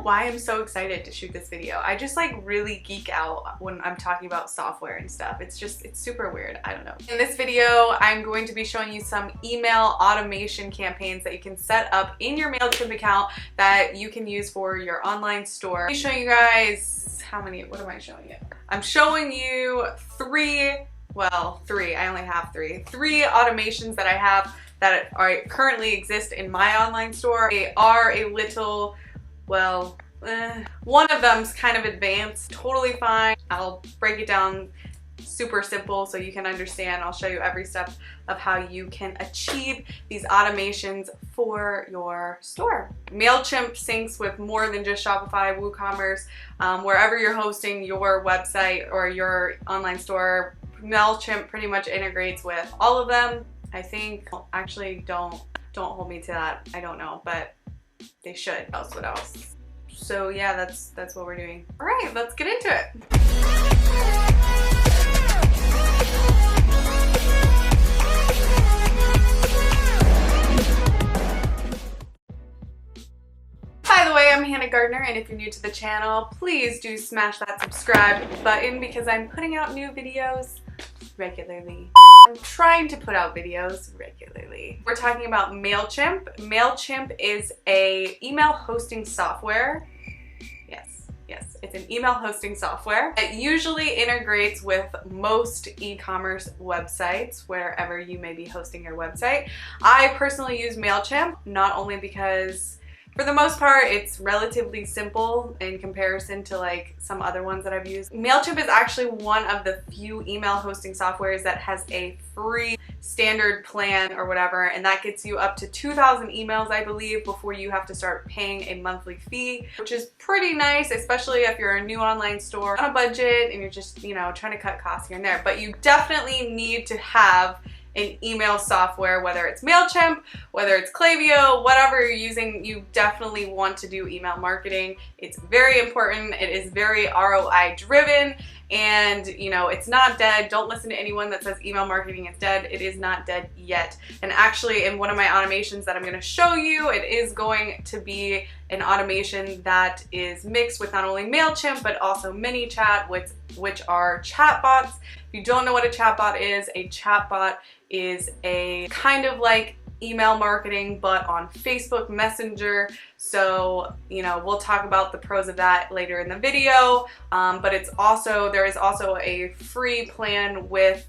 why I'm so excited to shoot this video. I just like really geek out when I'm talking about software and stuff. It's super weird. I don't know. In this video, I'm going to be showing you some email automation campaigns that you can set up in your MailChimp account that you can use for your online store. Let me show you guys how many, what am I showing you? I'm showing you three, I only have three automations that I have that currently exist in my online store. They are a little, well, one of them's kind of advanced, totally fine. I'll break it down super simple so you can understand. I'll show you every step of how you can achieve these automations for your store. MailChimp syncs with more than just Shopify, WooCommerce, wherever you're hosting your website or your online store. MailChimp pretty much integrates with all of them. I think, actually don't hold me to that. I don't know, but they should. What else? So yeah, that's what we're doing. All right, let's get into it. By the way, I'm Hannah Gardner, and if you're new to the channel, please do smash that subscribe button because I'm putting out new videos regularly. I'm trying to put out videos regularly. We're talking about MailChimp. MailChimp is a email hosting software. Yes, it's an email hosting software. It usually integrates with most e-commerce websites wherever you may be hosting your website. I personally use MailChimp, not only because for the most part, it's relatively simple in comparison to like some other ones that I've used. MailChimp is actually one of the few email hosting softwares that has a free standard plan or whatever, and that gets you up to 2,000 emails, I believe, before you have to start paying a monthly fee, which is pretty nice, especially if you're a new online store on a budget and you're just, you know, trying to cut costs here and there. But you definitely need to have an email software, whether it's MailChimp, whether it's Klaviyo, whatever you're using. You definitely want to do email marketing. It's very important. It is very ROI driven, and you know, it's not dead. Don't listen to anyone that says email marketing is dead. It is not dead yet. And actually, in one of my automations that I'm going to show you, it is going to be an automation that is mixed with not only MailChimp but also ManyChat, which are chatbots. If you don't know what a chatbot is a kind of like email marketing but on Facebook Messenger. So, you know, we'll talk about the pros of that later in the video. But there is also a free plan with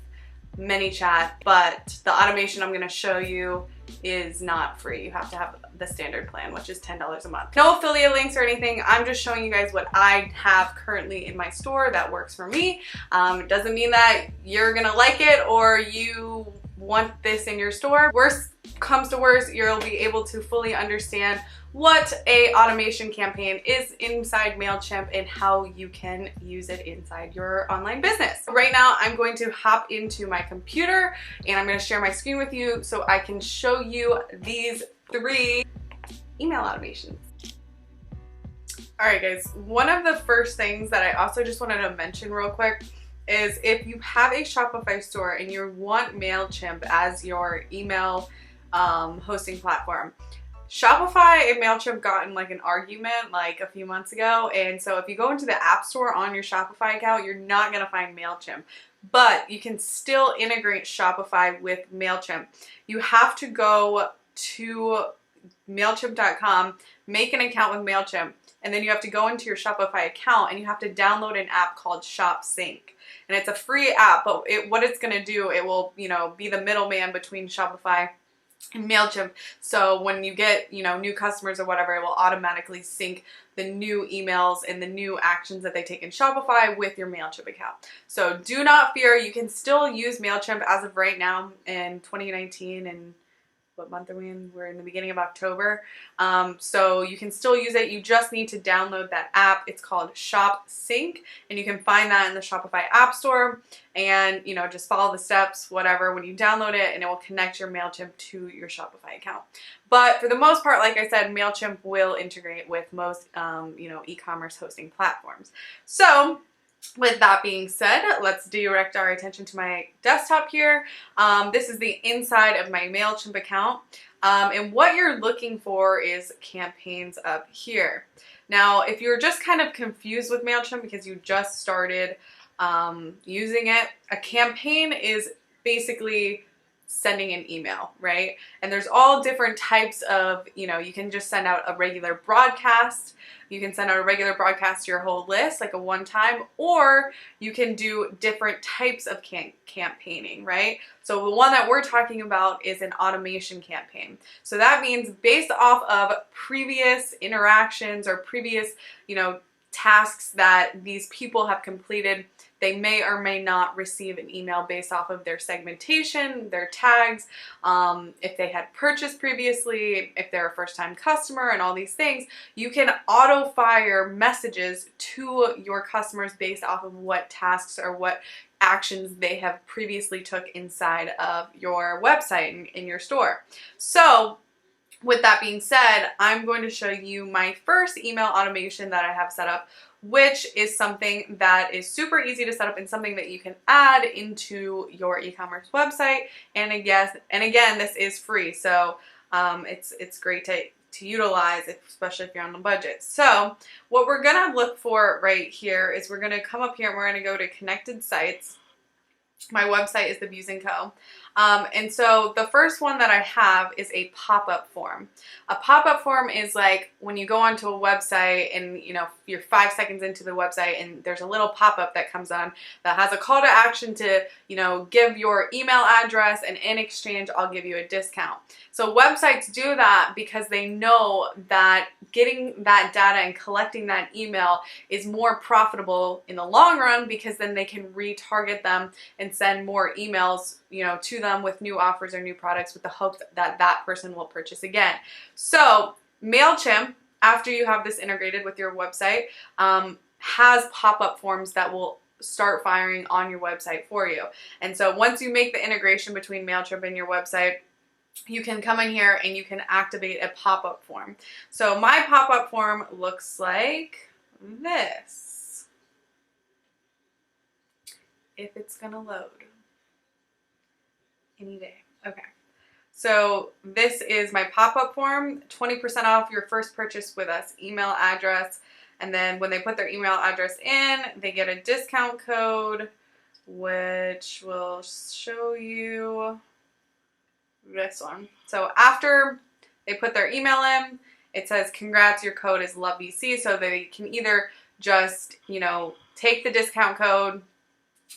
ManyChat, but the automation I'm going to show you is not free. You have to have the standard plan, which is $10 a month. No affiliate links or anything. I'm just showing you guys what I have currently in my store that works for me. It doesn't mean that you're gonna like it or you want this in your store. Worst comes to worst, you'll be able to fully understand what a automation campaign is inside MailChimp and how you can use it inside your online business. Right now, I'm going to hop into my computer and I'm going to share my screen with you so I can show you these three email automations. All right, guys, one of the first things that I also just wanted to mention real quick is if you have a Shopify store and you want MailChimp as your email hosting platform, Shopify and MailChimp got in like an argument like a few months ago, and so if you go into the App Store on your Shopify account, you're not going to find MailChimp, but you can still integrate Shopify with MailChimp. You have to go to MailChimp.com, make an account with MailChimp, and then you have to go into your Shopify account and you have to download an app called ShopSync. And it's a free app, but what it's going to do, it will, you know, be the middleman between Shopify and MailChimp. So when you get, you know, new customers or whatever, it will automatically sync the new emails and the new actions that they take in Shopify with your MailChimp account. So do not fear, you can still use MailChimp as of right now in 2019, and what month are we in? We're in the beginning of October. So you can still use it. You just need to download that app. It's called ShopSync, and you can find that in the Shopify App Store. And, you know, just follow the steps, whatever, when you download it, and it will connect your MailChimp to your Shopify account. But for the most part, like I said, MailChimp will integrate with most, you know, e-commerce hosting platforms. So with that being said, let's direct our attention to my desktop here. This is the inside of my MailChimp account. And what you're looking for is campaigns up here. Now, if you're just kind of confused with MailChimp because you just started using it, a campaign is basically sending an email, right? And there's all different types of, you can just send out a regular broadcast. You can send out a regular broadcast to your whole list, like a one-time, or you can do different types of campaigning, right? So the one that we're talking about is an automation campaign. So that means based off of previous interactions or previous, tasks that these people have completed, they may or may not receive an email based off of their segmentation, their tags, if they had purchased previously, if they're a first-time customer, and all these things. You can auto-fire messages to your customers based off of what tasks or what actions they have previously took inside of your website in your store. So with that being said, I'm going to show you my first email automation that I have set up, which is something that is super easy to set up and something that you can add into your e-commerce website. And again, this is free, so it's great to utilize, especially if you're on the budget. So what we're gonna look for right here is we're gonna come up here and we're gonna go to connected sites. My website is The Views & Co. And so the first one that I have is a pop-up form. A pop-up form is like when you go onto a website and you're 5 seconds into the website and there's a little pop-up that comes on that has a call to action to give your email address, and in exchange I'll give you a discount. So websites do that because they know that getting that data and collecting that email is more profitable in the long run, because then they can retarget them and send more emails to them with new offers or new products with the hope that that person will purchase again. So MailChimp, after you have this integrated with your website, has pop-up forms that will start firing on your website for you. And so once you make the integration between MailChimp and your website, you can come in here and you can activate a pop-up form. So my pop-up form looks like this. If it's gonna load any day. Okay. So this is my pop-up form, 20% off your first purchase with us, email address, and then when they put their email address in, they get a discount code, which will show you this one. So after they put their email in, it says, congrats, your code is LOVEVC, so they can either just, take the discount code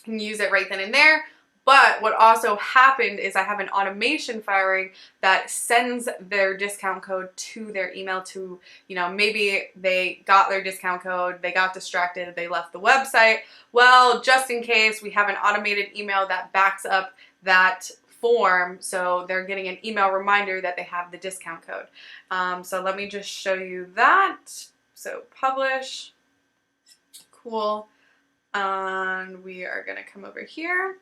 and use it right then and there. But what also happened is I have an automation firing that sends their discount code to their email to, maybe they got their discount code, they got distracted, they left the website. Well, just in case, we have an automated email that backs up that form, so they're getting an email reminder that they have the discount code. So let me just show you that. So publish, cool, and we are gonna come over here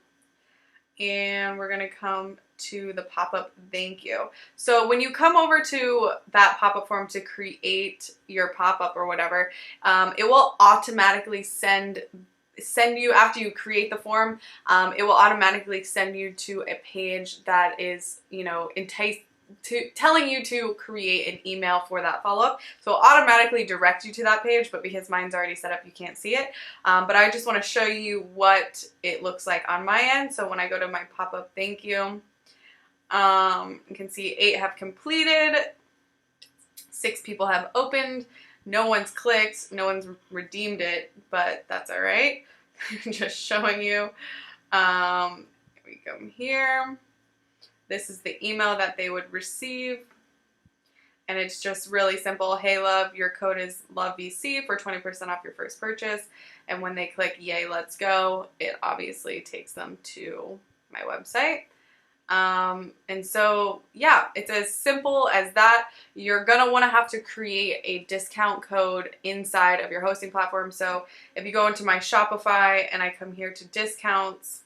and we're gonna come to the pop-up thank you. So when you come over to that pop-up form to create your pop-up or whatever, it will automatically send you, after you create the form, it will automatically send you to a page that is, telling you to create an email for that follow-up. So it'll automatically direct you to that page, but because mine's already set up, you can't see it. But I just want to show you what it looks like on my end. So when I go to my pop-up thank you, you can see 8 have completed, 6 people have opened, no one's clicked, no one's redeemed it, but that's all right. Just showing you. Here we go here. This is the email that they would receive. And it's just really simple. Hey love, your code is LOVEVC for 20% off your first purchase. And when they click yay, let's go, it obviously takes them to my website. And so, yeah, it's as simple as that. You're gonna wanna have to create a discount code inside of your hosting platform. So if you go into my Shopify and I come here to discounts,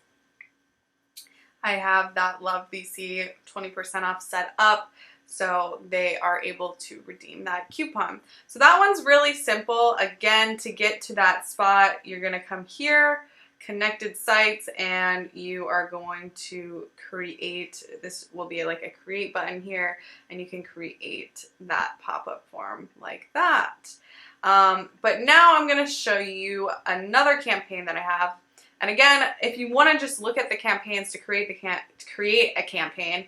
I have that LOVEVC 20% off set up. so they are able to redeem that coupon. So that one's really simple. Again, to get to that spot, you're going to come here, connected sites, and you are going to create, this will be like a create button here, and you can create that pop-up form like that. But now I'm going to show you another campaign that I have. And again, if you want to just look at the campaigns to create a campaign,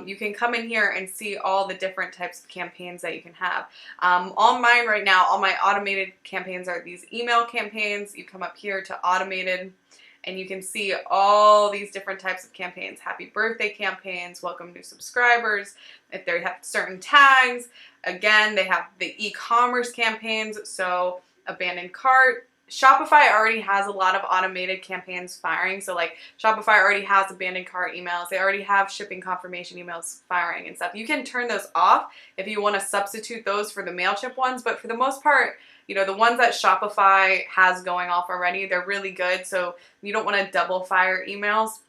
you can come in here and see all the different types of campaigns that you can have. On mine right now, all my automated campaigns are these email campaigns. You come up here to automated, and you can see all these different types of campaigns. Happy birthday campaigns, welcome new subscribers. If they have certain tags, again, they have the e-commerce campaigns, so abandoned cart. Shopify already has a lot of automated campaigns firing. So like Shopify already has abandoned cart emails. They already have shipping confirmation emails firing and stuff. You can turn those off if you want to substitute those for the MailChimp ones. But for the most part, you know, the ones that Shopify has going off already, they're really good. So you don't want to double fire emails.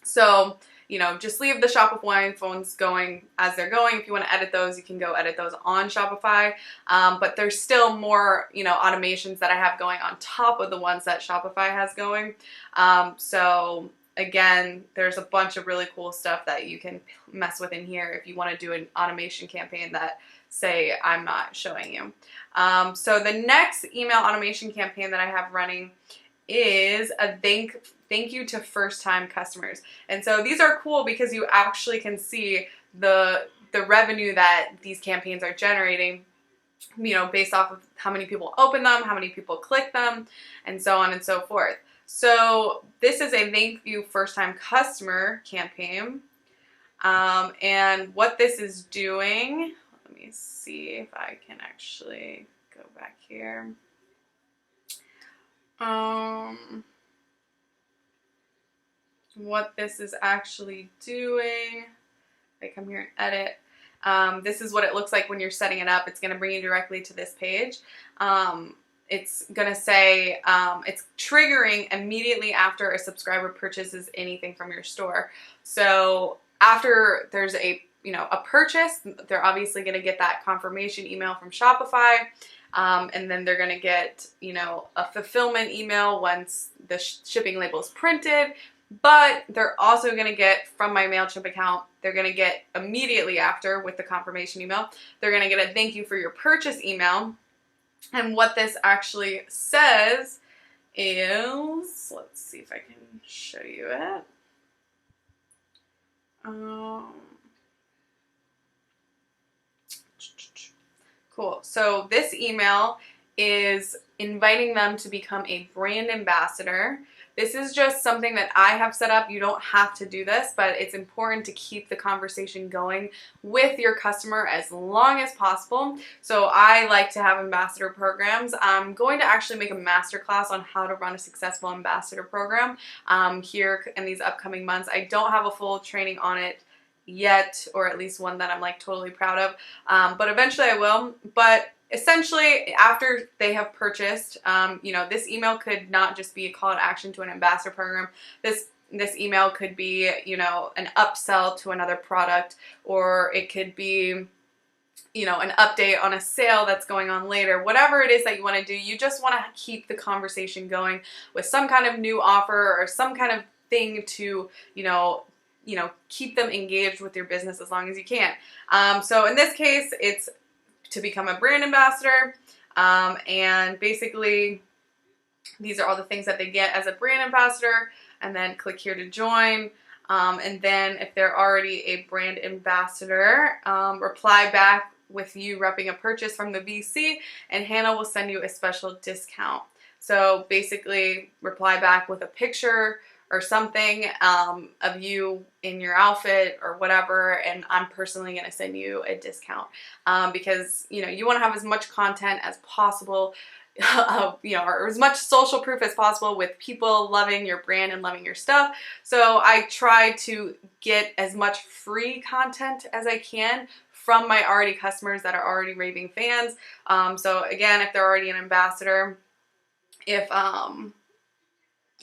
So, you know, just leave the Shopify phones going as they're going. If you want to edit those, you can go edit those on Shopify. But there's still more, you know, automations that I have going on top of the ones that Shopify has going. So again, there's a bunch of really cool stuff that you can mess with in here if you want to do an automation campaign that, say, I'm not showing you. So the next email automation campaign that I have running is a thank you to first-time customers. And so these are cool because you actually can see the revenue that these campaigns are generating, you know, based off of how many people open them, how many people click them, and so on and so forth. So this is a thank you first-time customer campaign. And what this is doing, let me see if I can actually go back here. What this is actually doing, I come here and edit. This is what it looks like when you're setting it up. It's going to bring you directly to this page. It's going to say it's triggering immediately after a subscriber purchases anything from your store. So after there's a purchase, they're obviously going to get that confirmation email from Shopify. And then they're going to get, you know, a fulfillment email once the shipping label is printed. But they're also going to get from my MailChimp account, they're going to get immediately after with the confirmation email, they're going to get a thank you for your purchase email. And what this actually says is, let's see if I can show you it. Cool. So this email is inviting them to become a brand ambassador. This is just something that I have set up. You don't have to do this, but it's important to keep the conversation going with your customer as long as possible. So I like to have ambassador programs. I'm going to actually make a masterclass on how to run a successful ambassador program here in these upcoming months. I don't have a full training on it yet, or at least one that I'm like totally proud of, but eventually I will. But essentially, after they have purchased, you know, this email could not just be a call to action to an ambassador program. This email could be, you know, an upsell to another product, or it could be, you know, an update on a sale that's going on later. Whatever it is that you want to do, you just want to keep the conversation going with some kind of new offer or some kind of thing to, you know, keep them engaged with your business as long as you can. So in this case, it's to become a brand ambassador, and basically these are all the things that they get as a brand ambassador, and then click here to join, and then if they're already a brand ambassador, reply back with you repping a purchase from the VC, and Hannah will send you a special discount. So basically reply back with a picture or something of you in your outfit or whatever, and I'm personally going to send you a discount because, you know, you want to have as much content as possible, you know, or as much social proof as possible with people loving your brand and loving your stuff. So I try to get as much free content as I can from my already customers that are already raving fans. So again, if they're already an ambassador,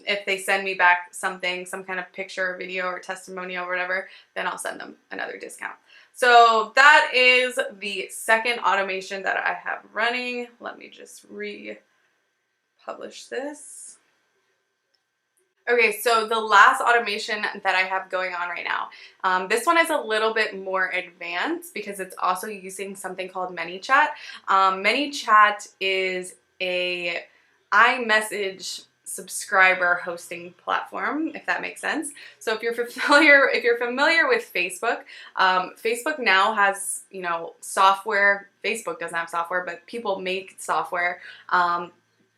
if they send me back something, some kind of picture or video or testimonial or whatever, then I'll send them another discount. So that is the second automation that I have running. Let me just republish this. Okay, so the last automation that I have going on right now, this one is a little bit more advanced because it's also using something called ManyChat. ManyChat is a iMessage subscriber hosting platform, if that makes sense. So if you're familiar with Facebook, Facebook now has, you know, software. Facebook doesn't have software, but people make software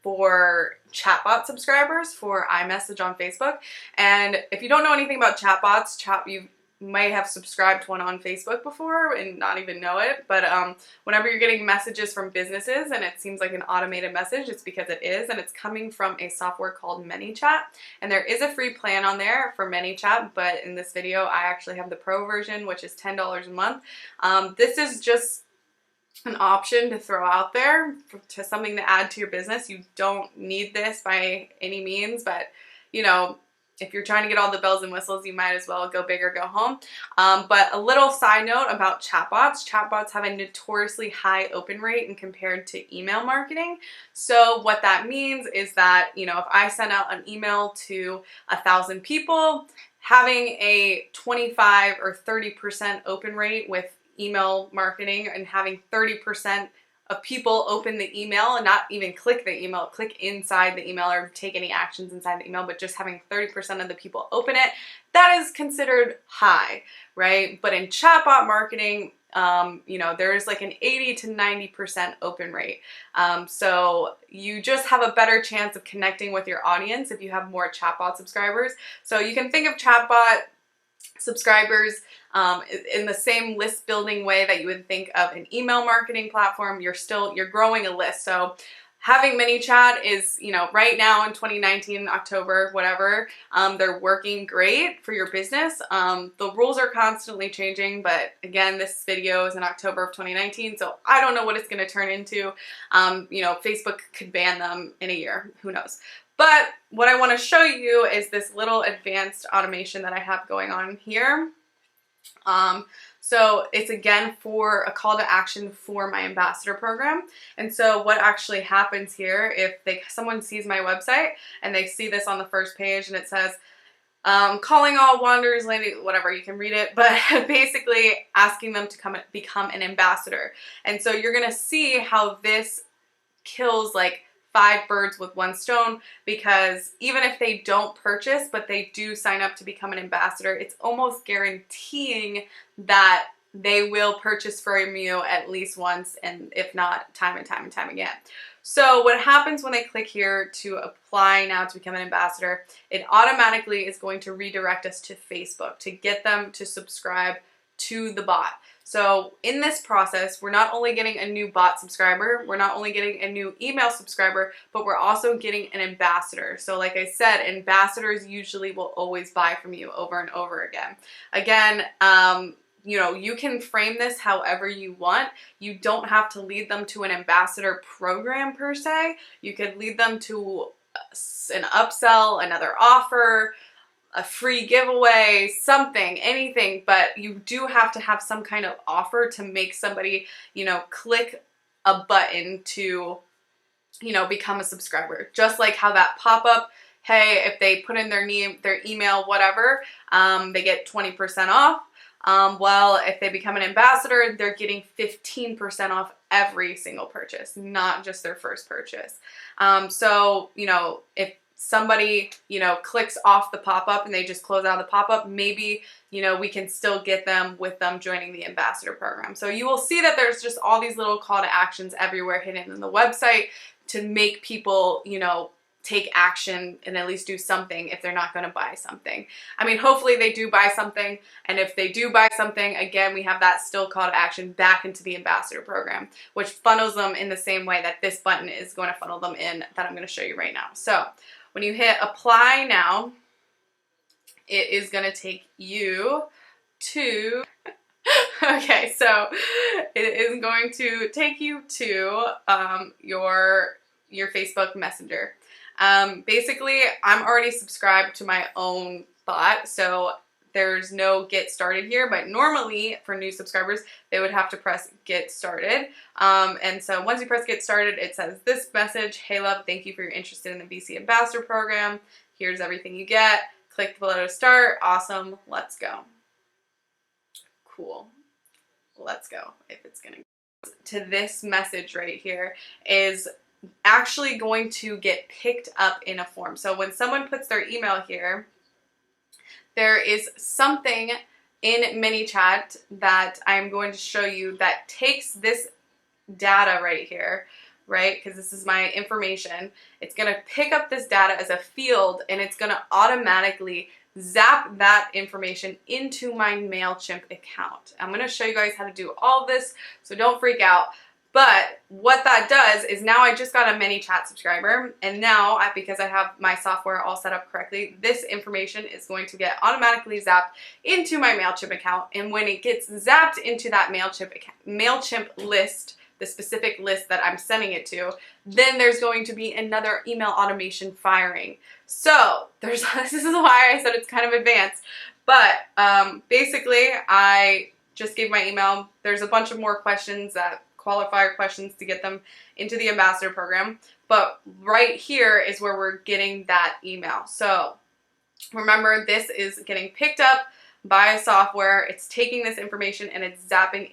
for chatbot subscribers for iMessage on Facebook. And if you don't know anything about chatbots, you might have subscribed to one on Facebook before and not even know it. But whenever you're getting messages from businesses and it seems like an automated message, it's because it is, and it's coming from a software called ManyChat. And there is a free plan on there for ManyChat, but in this video, I actually have the pro version, which is $10 a month. This is just an option to throw out there to something to add to your business. You don't need this by any means, but you know, if you're trying to get all the bells and whistles, you might as well go big or go home. But a little side note about chatbots. Chatbots have a notoriously high open rate in compared to email marketing. So what that means is that, you know, if I send out an email to 1,000 people, having a 25 or 30% open rate with email marketing and having 30% of people open the email and not even click the email, click inside the email or take any actions inside the email, but just having 30% of the people open it, that is considered high, right? But in chatbot marketing, you know, there's like an 80 to 90% open rate. So you just have a better chance of connecting with your audience if you have more chatbot subscribers. So you can think of chatbot subscribers in the same list building way that you would think of an email marketing platform. You're growing a list. So having ManyChat is, you know, right now in 2019, October, whatever, they're working great for your business. The rules are constantly changing, but again, this video is in October of 2019, so I don't know what it's going to turn into. You know, Facebook could ban them in a year. Who knows? But what I want to show you is this little advanced automation that I have going on here. So it's again for a call to action for my ambassador program. And so what actually happens here, if someone sees my website and they see this on the first page and it says, calling all wanderers, whatever, you can read it, but basically asking them to become an ambassador. And so you're going to see how this kills like 5 birds with one stone, because even if they don't purchase, but they do sign up to become an ambassador, it's almost guaranteeing that they will purchase from you at least once, and if not, time and time and time again. So what happens when they click here to apply now to become an ambassador, it automatically is going to redirect us to Facebook to get them to subscribe to the bot. So in this process, we're not only getting a new bot subscriber, we're not only getting a new email subscriber, but we're also getting an ambassador. So like I said, ambassadors usually will always buy from you over and over again. Again, you know, you can frame this however you want. You don't have to lead them to an ambassador program per se. You could lead them to an upsell, another offer, a free giveaway, something, anything, but you do have to have some kind of offer to make somebody, you know, click a button to, you know, become a subscriber. Just like how that pop-up, hey, if they put in their name, their email, whatever, they get 20% off. Well, if they become an ambassador, they're getting 15% off every single purchase, not just their first purchase. So, you know, if somebody, you know, clicks off the pop-up and they just close out the pop-up, maybe, you know, we can still get them with them joining the ambassador program. So you will see that there's just all these little call to actions everywhere hidden in the website to make people, you know, take action and at least do something if they're not going to buy something. I mean, hopefully they do buy something, and if they do buy something, again, we have that still call to action back into the ambassador program, which funnels them in the same way that this button is going to funnel them in that I'm going to show you right now. So when you hit apply now, it is going to take you to, okay, so it is going to take you to your Facebook Messenger. Basically, I'm already subscribed to my own bot, so there's no get started here, but normally for new subscribers, they would have to press get started. And so once you press get started, it says this message: hey love, thank you for your interest in the VC Ambassador Program. Here's everything you get. Click below to start. Awesome. Let's go. Cool. Let's go. If it's gonna go to this message right here is actually going to get picked up in a form. So when someone puts their email here, there is something in ManyChat that I'm going to show you that takes this data right here, right? Because this is my information. It's going to pick up this data as a field, and it's going to automatically zap that information into my MailChimp account. I'm going to show you guys how to do all of this, so don't freak out. But what that does is now I just got a ManyChat subscriber, and now because I have my software all set up correctly, this information is going to get automatically zapped into my MailChimp account. And when it gets zapped into that MailChimp list, the specific list that I'm sending it to, then there's going to be another email automation firing. So this is why I said it's kind of advanced. But basically, I just gave my email. There's a bunch of more questions, that qualifier questions, to get them into the ambassador program. But right here is where we're getting that email. So remember, this is getting picked up by a software. It's taking this information and it's zapping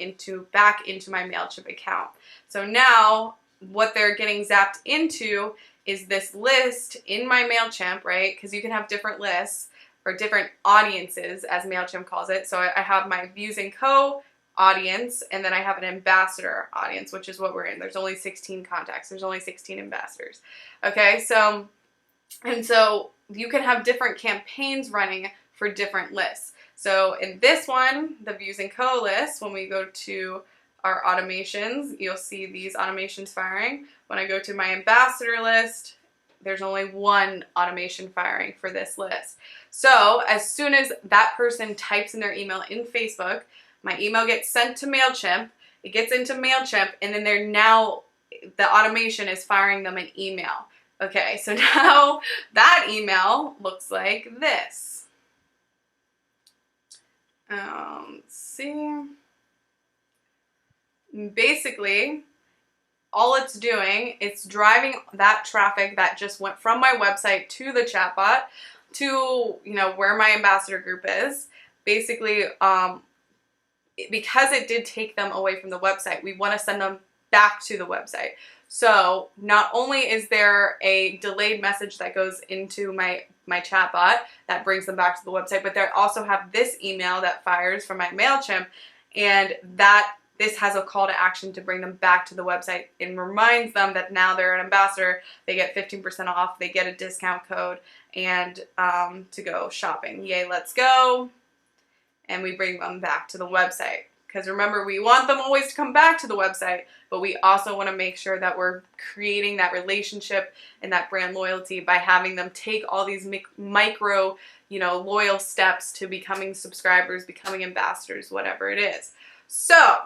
back into my MailChimp account. So now what they're getting zapped into is this list in my MailChimp, right? Because you can have different lists or different audiences, as MailChimp calls it. So I have my Views and Co. audience, and then I have an ambassador audience, which is what we're in. There's only 16 contacts. There's only 16 ambassadors. Okay, so you can have different campaigns running for different lists. So in this one, the Views and Co list, when we go to our automations, you'll see these automations firing. When I go to my ambassador list, there's only one automation firing for this list. So as soon as that person types in their email in Facebook, my email gets sent to MailChimp, it gets into MailChimp, and then the automation is firing them an email. Okay, so now that email looks like this. Let's see. Basically, all it's doing, it's driving that traffic that just went from my website to the chatbot to, where my ambassador group is. Basically, because it did take them away from the website, we want to send them back to the website. So not only is there a delayed message that goes into my chatbot that brings them back to the website, but they also have this email that fires from my MailChimp, and this has a call to action to bring them back to the website and reminds them that now they're an ambassador, they get 15% off, they get a discount code, and to go shopping. Yay, let's go. And we bring them back to the website. Because remember, we want them always to come back to the website, but we also want to make sure that we're creating that relationship and that brand loyalty by having them take all these micro, loyal steps to becoming subscribers, becoming ambassadors, whatever it is. So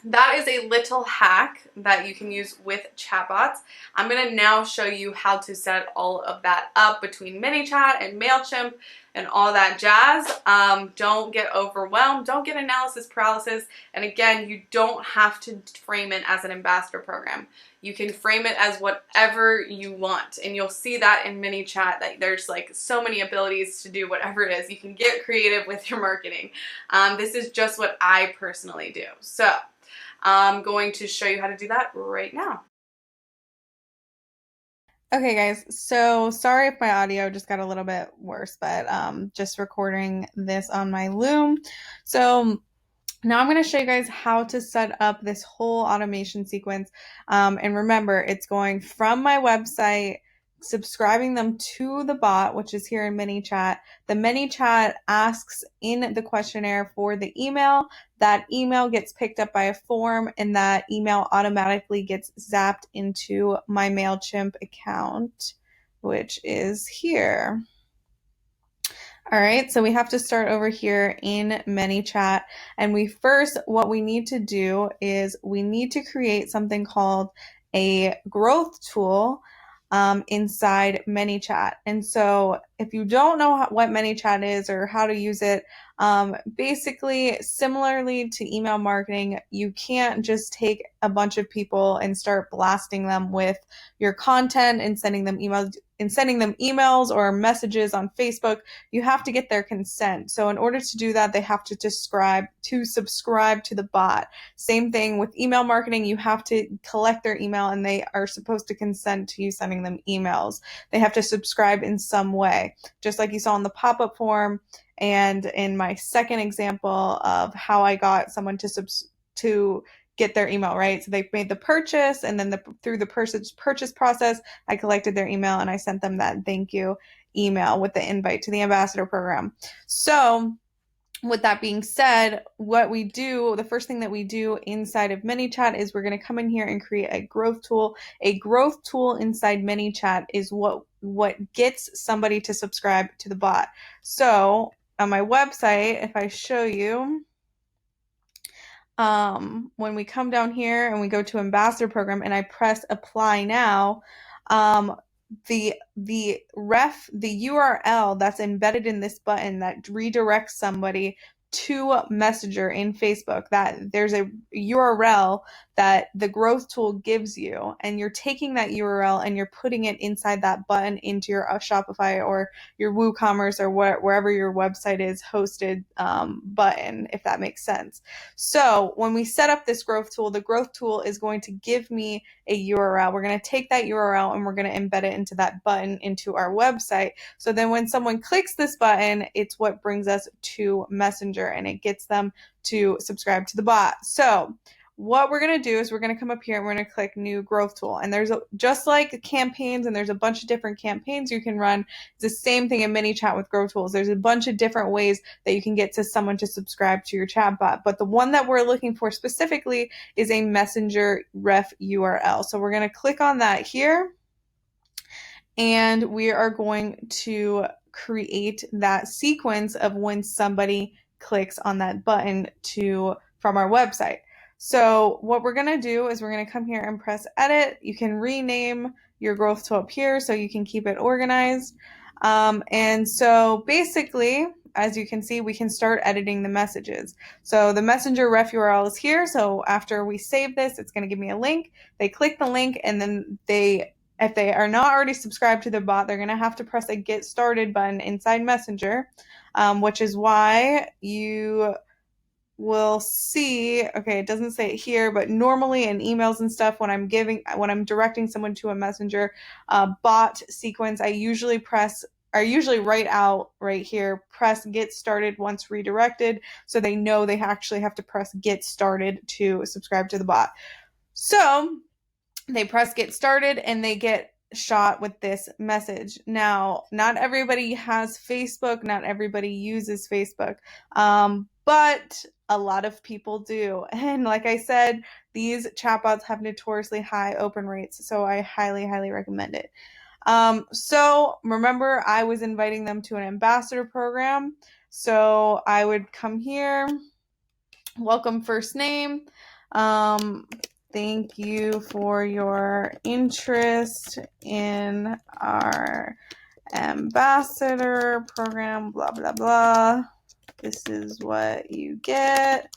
that is a little hack that you can use with chatbots. I'm going to now show you how to set all of that up between ManyChat and MailChimp and all that jazz. Don't get overwhelmed. Don't get analysis paralysis. And again, you don't have to frame it as an ambassador program. You can frame it as whatever you want. And you'll see that in ManyChat, that there's like so many abilities to do whatever it is. You can get creative with your marketing. This is just what I personally do. So I'm going to show you how to do that right now. Okay guys, so sorry if my audio just got a little bit worse, but just recording this on my Loom. So now I'm going to show you guys how to set up this whole automation sequence. And remember, it's going from my website, subscribing them to the bot, which is here in ManyChat. The ManyChat asks in the questionnaire for the email. That email gets picked up by a form, and that email automatically gets zapped into my MailChimp account, which is here. All right, so we have to start over here in ManyChat, and what we need to do is we need to create something called a growth tool inside ManyChat. And so if you don't know what ManyChat is or how to use it, basically, similarly to email marketing, you can't just take a bunch of people and start blasting them with your content and sending them emails or messages on Facebook. You have to get their consent. So in order to do that, they have to subscribe to the bot. Same thing with email marketing. You have to collect their email and they are supposed to consent to you sending them emails. They have to subscribe in some way, just like you saw in the pop-up form. And in my second example of how I got someone to get their email, right? So they made the purchase, and then through the purchase process, I collected their email and I sent them that thank you email with the invite to the ambassador program. So with that being said, the first thing that we do inside of ManyChat is we're going to come in here and create a growth tool. A growth tool inside ManyChat is what gets somebody to subscribe to the bot. So on my website, if I show you, when we come down here and we go to ambassador program and I press apply now, the URL that's embedded in this button that redirects somebody to Messenger in Facebook, that there's a URL that the growth tool gives you, and you're taking that URL and you're putting it inside that button into your Shopify or your WooCommerce or wherever your website is hosted button, if that makes sense. So when we set up this growth tool, the growth tool is going to give me a URL. We're going to take that URL and we're going to embed it into that button into our website. So then when someone clicks this button, it's what brings us to Messenger and it gets them to subscribe to the bot. So what we're going to do is we're going to come up here and we're going to click new growth tool. And there's just like campaigns, and there's a bunch of different campaigns you can run. It's the same thing in ManyChat with growth tools. There's a bunch of different ways that you can get to someone to subscribe to your chatbot. But the one that we're looking for specifically is a Messenger ref URL. So we're going to click on that here. And we are going to create that sequence of when somebody clicks on that button from our website. So what we're going to do is we're going to come here and press edit. You can rename your growth tool up here so you can keep it organized. And so basically, as you can see, we can start editing the messages. So the Messenger ref URL is here. So after we save this, it's going to give me a link. They click the link, and then if they are not already subscribed to the bot, they're going to have to press a get started button inside Messenger, which is why you will see, okay, it doesn't say it here, but normally in emails and stuff, when I'm directing someone to a Messenger bot sequence, I usually write out right here, press get started once redirected, so they know they actually have to press get started to subscribe to the bot. So they press get started and they get shot with this message. Now, not everybody has Facebook, not everybody uses Facebook, but a lot of people do. And like I said, these chatbots have notoriously high open rates, so I highly, highly recommend it. So remember, I was inviting them to an ambassador program. So I would come here, welcome first name, thank you for your interest in our ambassador program, blah, blah, blah. This is what you get,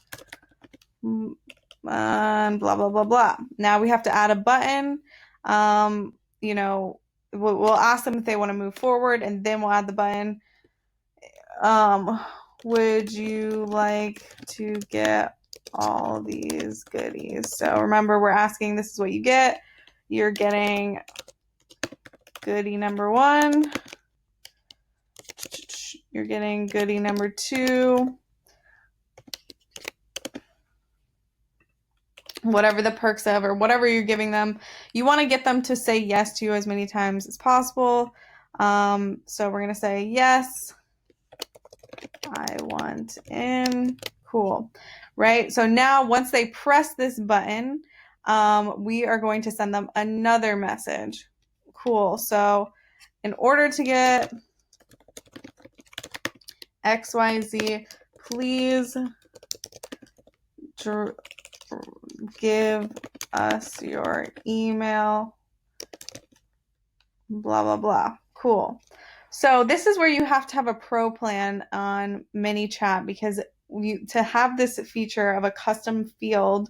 and blah, blah, blah, blah. Now we have to add a button. We'll ask them if they want to move forward, and then we'll add the button. Would you like to get all these goodies? So remember, we're asking, this is what you get. You're getting goodie number 1. You're getting goodie number 2. Whatever the perks of, or whatever you're giving them, you want to get them to say yes to you as many times as possible. So we're going to say yes, I want in. Cool. Right? So now once they press this button, we are going to send them another message. Cool. So in order to get XYZ, please give us your email, blah, blah, blah. Cool. So this is where you have to have a pro plan on ManyChat because to have this feature of a custom field,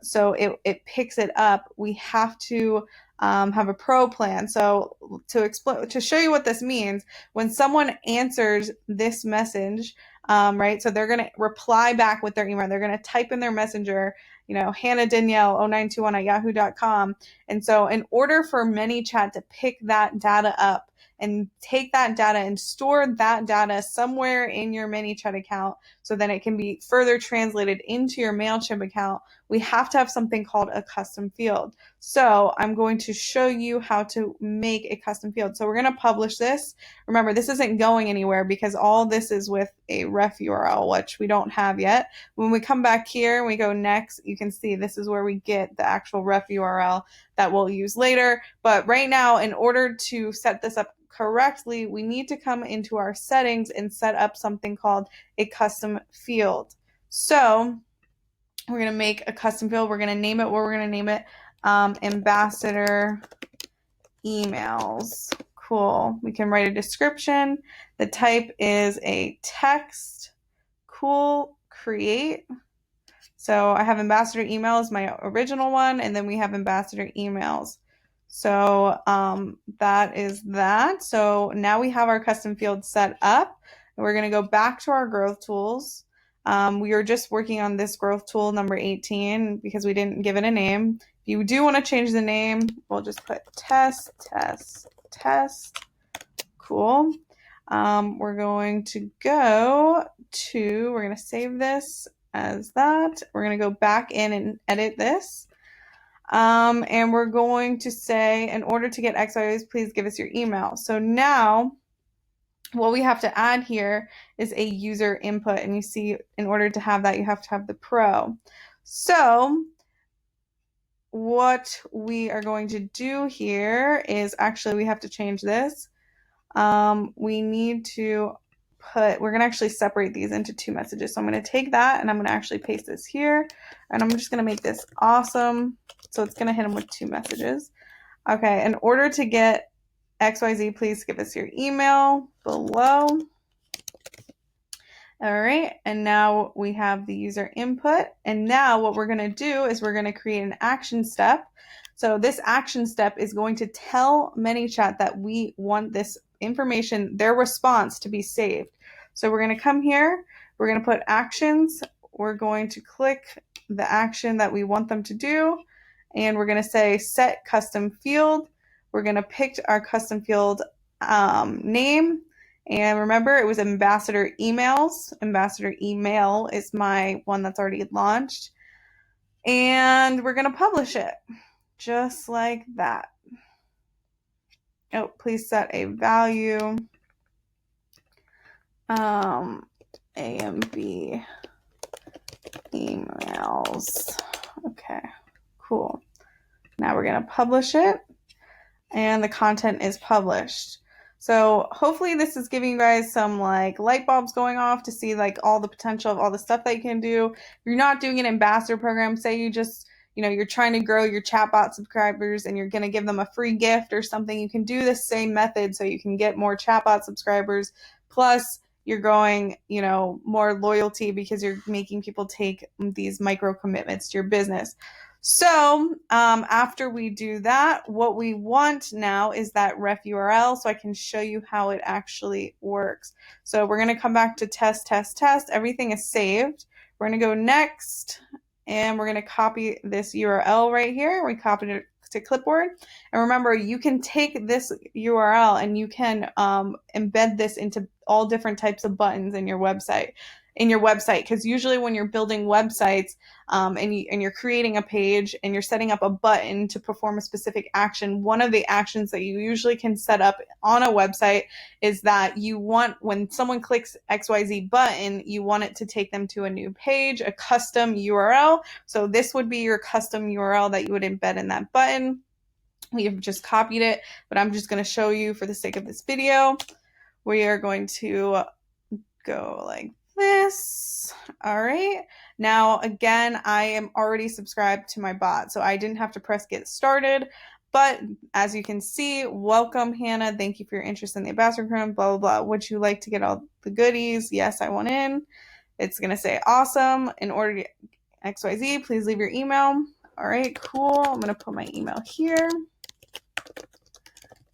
so it picks it up, we have to have a pro plan. So to show you what this means, when someone answers this message, right, so they're going to reply back with their email. They're going to type in their messenger, Hannah Danielle 0921 at yahoo.com. And so in order for ManyChat to pick that data up, and take that data and store that data somewhere in your ManyChat account so then it can be further translated into your MailChimp account, we have to have something called a custom field. So I'm going to show you how to make a custom field. So we're going to publish this. Remember, this isn't going anywhere because all this is with a ref URL, which we don't have yet. When we come back here and we go next, you can see this is where we get the actual ref URL that we'll use later. But right now, in order to set this up correctly, we need to come into our settings and set up something called a custom field. So we're going to make a custom field. We're going to name it what we're going to name it. Ambassador emails. Cool. We can write a description. The type is a text. Cool. Create. So I have ambassador emails, my original one, and then we have ambassador emails. So that is that. So now we have our custom field set up. And we're going to go back to our growth tools. We are just working on this growth tool number 18 because we didn't give it a name. If you do want to change the name, we'll just put test. Cool. We're going to we're going to save this as that. We're going to go back in and edit this. And we're going to say, in order to get XYZ, please give us your email. So now what we have to add here is a user input. And you see, in order to have that, you have to have the pro. So what we are going to do here is actually we have to change this. We need to we're going to actually separate these into two messages. So I'm going to take that and I'm going to actually paste this here. And I'm just going to make this awesome. So it's going to hit them with two messages. Okay, in order to get XYZ, please give us your email below. All right, and now we have the user input. And now what we're going to do is we're going to create an action step. So this action step is going to tell ManyChat that we want this information, their response, to be saved. So we're going to come here, we're going to put actions, we're going to click the action that we want them to do, and we're going to say set custom field. We're going to pick our custom field name. And remember, it was ambassador emails. Ambassador email is my one that's already launched. And we're going to publish it just like that. Oh, please set a value. AMB emails. Okay, cool. Now we're going to publish it. And the content is published. So hopefully this is giving you guys some like light bulbs going off to see like all the potential of all the stuff that you can do. If you're not doing an ambassador program, say you just, you're trying to grow your chatbot subscribers and you're going to give them a free gift or something, you can do the same method so you can get more chatbot subscribers. Plus you're growing, more loyalty because you're making people take these micro commitments to your business. So after we do that, what we want now is that ref URL so I can show you how it actually works. So we're going to come back to test. Everything is saved. We're going to go next, and we're going to copy this URL right here. We copied it to clipboard. And remember, you can take this URL and you can embed this into all different types of buttons in your website. Because usually when you're building websites and you're creating a page and you're setting up a button to perform a specific action, one of the actions that you usually can set up on a website is that you want, when someone clicks XYZ button, you want it to take them to a new page, a custom URL. So this would be your custom URL that you would embed in that button. We have just copied it, but I'm just going to show you for the sake of this video. We are going to go like this. All right. Now, again, I am already subscribed to my bot, so I didn't have to press get started. But as you can see, welcome, Hannah. Thank you for your interest in the ambassador program, blah, blah, blah. Would you like to get all the goodies? Yes, I want in. It's going to say awesome. In order to get XYZ, please leave your email. All right, cool. I'm going to put my email here.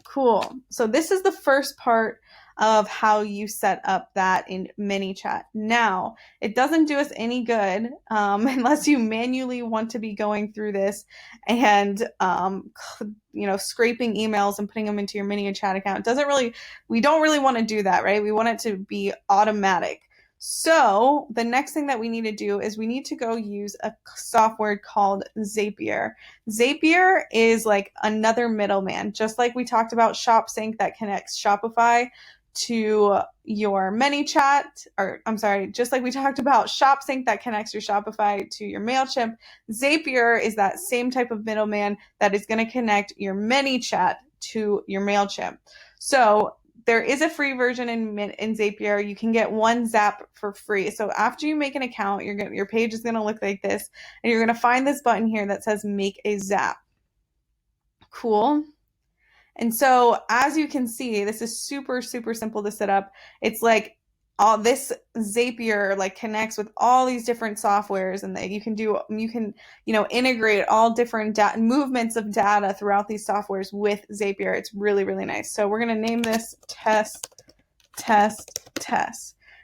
Cool. So this is the first part of how you set up that in ManyChat. Now, it doesn't do us any good unless you manually want to be going through this and scraping emails and putting them into your ManyChat account. We don't really want to do that, right? We want it to be automatic. So the next thing that we need to do is we need to go use a software called Zapier. Zapier is like another middleman, just like we talked about ShopSync that connects Shopify to your ManyChat, just like we talked about ShopSync that connects your Shopify to your MailChimp. Zapier is that same type of middleman that is going to connect your ManyChat to your MailChimp. So there is a free version in Zapier. You can get one Zap for free. So after you make an account, your page is going to look like this, and you're going to find this button here that says Make a Zap. Cool. And so as you can see, this is super, super simple to set up. It's like all this Zapier like connects with all these different softwares, and you can integrate all different movements of data throughout these softwares with Zapier. It's really, really nice. So we're going to name this test.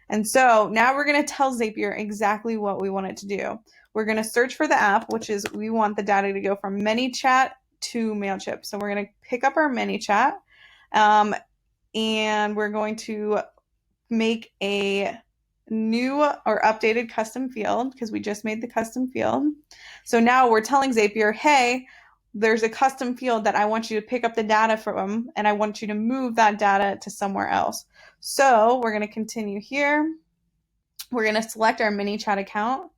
And so now we're going to tell Zapier exactly what we want it to do. We're going to search for the app, which is we want the data to go from ManyChat to MailChimp. So we're going to pick up our ManyChat, and we're going to make a new or updated custom field because we just made the custom field. So now we're telling Zapier, hey, there's a custom field that I want you to pick up the data from, and I want you to move that data to somewhere else. So we're going to continue here. We're going to select our ManyChat account.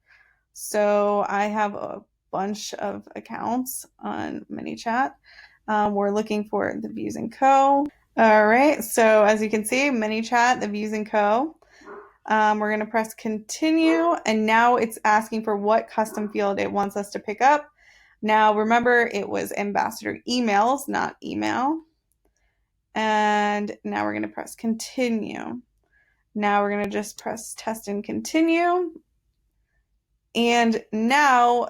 So I have a bunch of accounts on ManyChat. We're looking for the Views & Co. All right, so as you can see, ManyChat, the Views & Co. We're going to press continue, and now it's asking for what custom field it wants us to pick up. Now remember, it was ambassador emails, not email. And now we're going to press continue. Now we're going to just press test and continue. And now,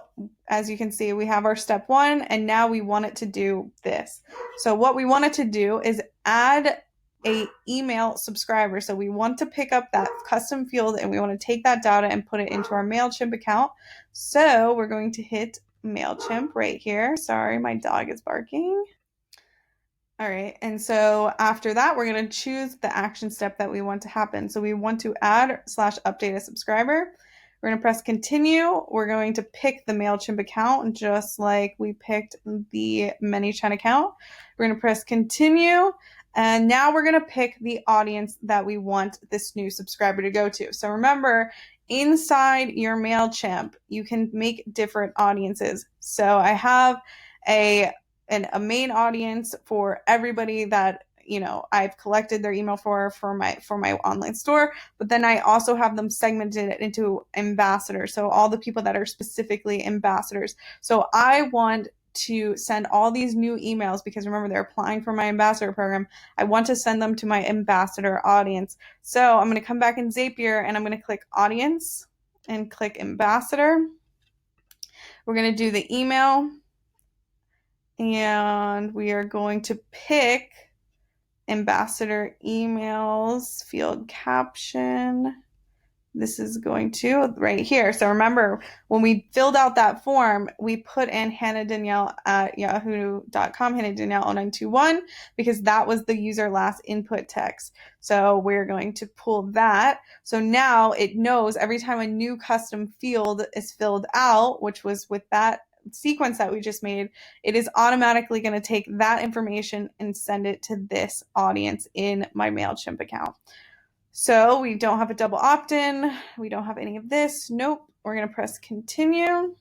as you can see, we have our step 1, and now we want it to do this. So what we want it to do is add a email subscriber. So we want to pick up that custom field, and we want to take that data and put it into our MailChimp account. So we're going to hit MailChimp right here. Sorry, my dog is barking. All right, and so after that, we're going to choose the action step that we want to happen. So we want to add/update a subscriber. We're going to press continue. We're going to pick the MailChimp account just like we picked the ManyChat account. We're going to press continue. And now we're going to pick the audience that we want this new subscriber to go to. So remember, inside your MailChimp, you can make different audiences. So I have a main audience for everybody that I've collected their email for my online store, but then I also have them segmented into ambassadors, so all the people that are specifically ambassadors. So I want to send all these new emails because remember, they're applying for my ambassador program. I want to send them to my ambassador audience. So I'm going to come back in Zapier, and I'm going to click audience and click ambassador. We're going to do the email, and we are going to pick ambassador emails, field caption. This is going to right here. So remember, when we filled out that form, we put in Hannah Danielle at yahoo.com, Hannah Danielle 0921, because that was the user last input text. So we're going to pull that. So now it knows every time a new custom field is filled out, which was with that sequence that we just made, it is automatically going to take that information and send it to this audience in my MailChimp account. So we don't have a double opt-in. We don't have any of this. Nope. We're going to press continue.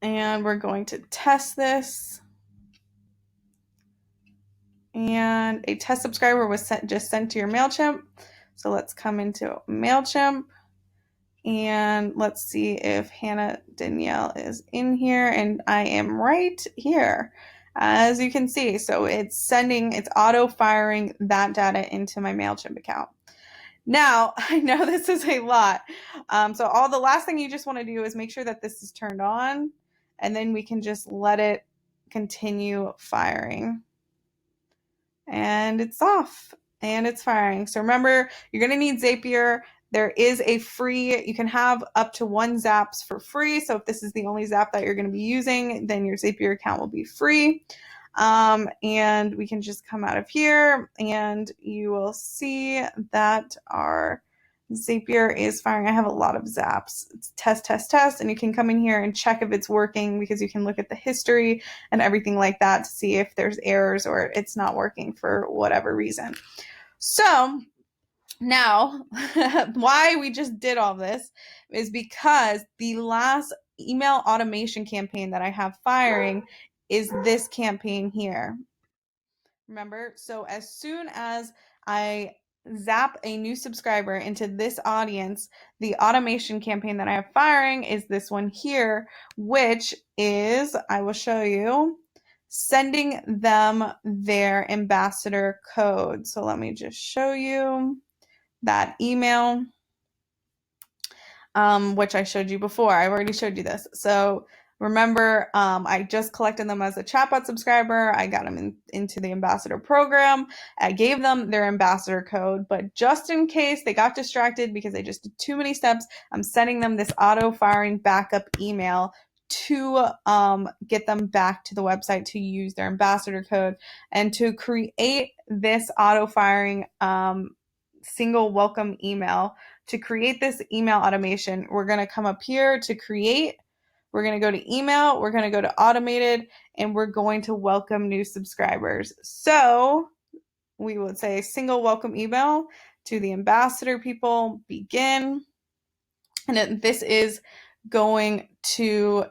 And we're going to test this. And a test subscriber was just sent to your MailChimp. So let's come into MailChimp. And let's see if Hannah Danielle is in here, and I am right here, as you can see. So it's auto firing that data into my MailChimp account. Now, I know this is a lot. So the last thing you just want to do is make sure that this is turned on, and then we can just let it continue firing. And it's off and it's firing. So remember, you're going to need Zapier. There is a free, you can have up to 1 Zaps for free. So if this is the only Zap that you're going to be using, then your Zapier account will be free. And we can just come out of here and you will see that our Zapier is firing. I have a lot of Zaps. It's test, test, test, and you can come in here and check if it's working because you can look at the history and everything like that to see if there's errors or it's not working for whatever reason. So now, why we just did all this is because the last email automation campaign that I have firing is this campaign here. Remember? So as soon as I zap a new subscriber into this audience, the automation campaign that I have firing is this one here, which is, I will show you, sending them their ambassador code. So let me just show you that email, which I showed you before. I've already showed you this. So remember, I just collected them as a chatbot subscriber. I got them into the ambassador program. I gave them their ambassador code, but just in case they got distracted because they just did too many steps, I'm sending them this auto firing backup email to get them back to the website to use their ambassador code. And to create this auto firing single welcome email, to create this email automation, we're going to come up here to create. We're going to go to email. We're going to go to automated, and we're going to welcome new subscribers. So we would say single welcome email to the ambassador people, begin. And this is going to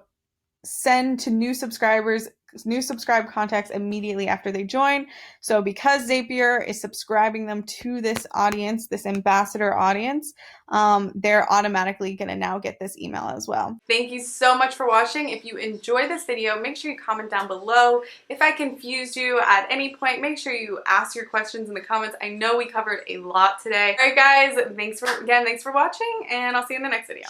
send to new subscribers, new subscribe contacts immediately after they join. So because Zapier is subscribing them to this audience, this ambassador audience, they're automatically going to now get this email as well. Thank you so much for watching. If you enjoyed this video, make sure you comment down below. If I confused you at any point, make sure you ask your questions in the comments. I know we covered a lot today. All right, guys, thanks for watching, and I'll see you in the next video.